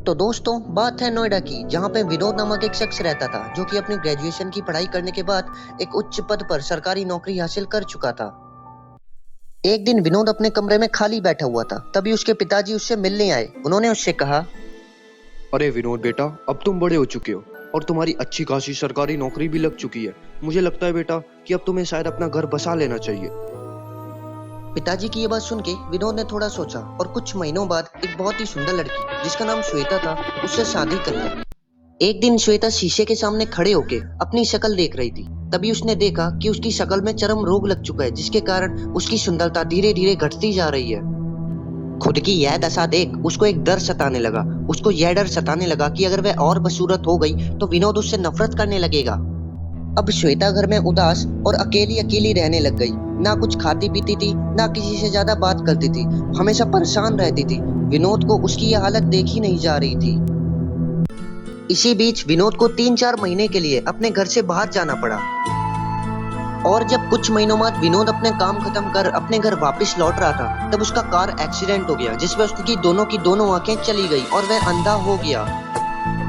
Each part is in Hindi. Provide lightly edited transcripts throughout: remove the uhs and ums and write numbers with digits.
तो दोस्तों, बात है नोएडा की, जहाँ पे विनोद नामक एक शख्स रहता था, जो कि अपनी ग्रेजुएशन की पढ़ाई करने के बाद एक उच्च पद पर सरकारी नौकरी हासिल कर चुका था। एक दिन विनोद अपने कमरे में खाली बैठा हुआ था, तभी उसके पिताजी उससे मिलने आए। उन्होंने उससे कहा, अरे विनोद बेटा, अब तुम बड़े हो चुके हो और तुम्हारी अच्छी खासी सरकारी नौकरी भी लग चुकी है। मुझे लगता है बेटा कि अब तुम्हें शायद अपना घर बसा लेना चाहिए। पिताजी की ये बात सुन के विनोद ने थोड़ा सोचा और कुछ महीनों बाद एक बहुत ही सुंदर लड़की, जिसका नाम श्वेता था, उससे शादी कर ली। एक दिन श्वेता शीशे के सामने खड़े होके अपनी शक्ल देख रही थी। तभी उसने देखा कि उसकी शक्ल में चर्म रोग लग चुका है, जिसके कारण उसकी सुंदरता धीरे धीरे घटती जा रही है। खुद की यह दशा देख उसको एक डर सताने लगा। उसको यह डर सताने लगा कि अगर वह और बदसूरत हो गई तो विनोद उससे नफरत करने लगेगा। अब श्वेता घर में उदास और अकेली अकेली रहने लग गई। ना कुछ खाती पीती थी, ना किसी से ज्यादा बात करती थी, हमेशा परेशान रहती थी। विनोद को उसकी यह हालत देखी नहीं जा रही थी। इसी बीच विनोद को 3-4 महीने के लिए अपने घर से बाहर जाना पड़ा। और जब कुछ महीनों बाद विनोद अपने काम खत्म कर अपने घर वापस लौट रहा था, तब उसका कार एक्सीडेंट हो गया, जिसमें उसकी दोनों की दोनों आंखें चली गई और वह अंधा हो गया।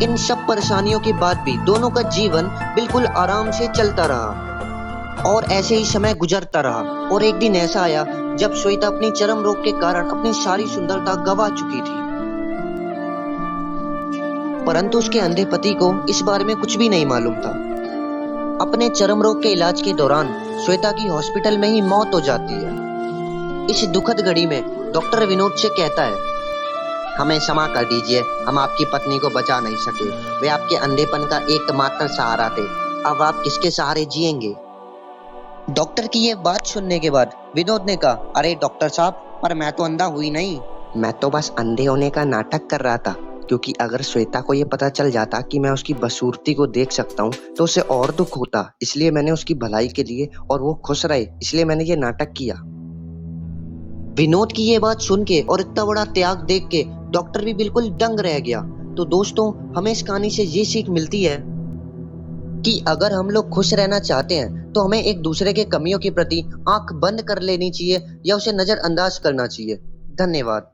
इन सब परेशानियों के बाद भी दोनों का जीवन बिल्कुल आराम से चलता रहा और ऐसे ही समय गुजरता रहा। और एक दिन ऐसा आया जब श्वेता अपनी चर्म रोग के कारण अपनी सारी सुंदरता गंवा चुकी थी। परंतु उसके अंधे पति को इस बारे में कुछ भी नहीं मालूम था। अपने चर्म रोग के इलाज के दौरान श्वेता की हॉस्पिटल में ही मौत हो जाती है। इस दुखद घड़ी में डॉक्टर विनोद से कहता है, हमें क्षमा कर दीजिए, हम आपकी पत्नी को बचा नहीं सके। वे आपके अंधेपन का एकमात्र सहारा थे। अब आप किसके सहारे जिएंगे? डॉक्टर की ये बात सुनने के बाद विनोद ने कहा, अरे डॉक्टर साहब, पर मैं तो अंधा हुई नहीं। मैं तो बस अंधे होने का नाटक कर रहा था, क्योंकि अगर श्वेता को ये पता चल जाता कि मैं उसकी बदसूरती को देख सकता हूँ तो उसे और दुख होता। इसलिए मैंने उसकी भलाई के लिए और वो खुश रहे, इसलिए मैंने ये नाटक किया। विनोद की ये बात सुन के और इतना बड़ा त्याग देख के डॉक्टर भी बिल्कुल दंग रह गया। तो दोस्तों, हमें इस कहानी से ये सीख मिलती है कि अगर हम लोग खुश रहना चाहते हैं तो हमें एक दूसरे के कमियों के प्रति आंख बंद कर लेनी चाहिए या उसे नजरअंदाज करना चाहिए। धन्यवाद।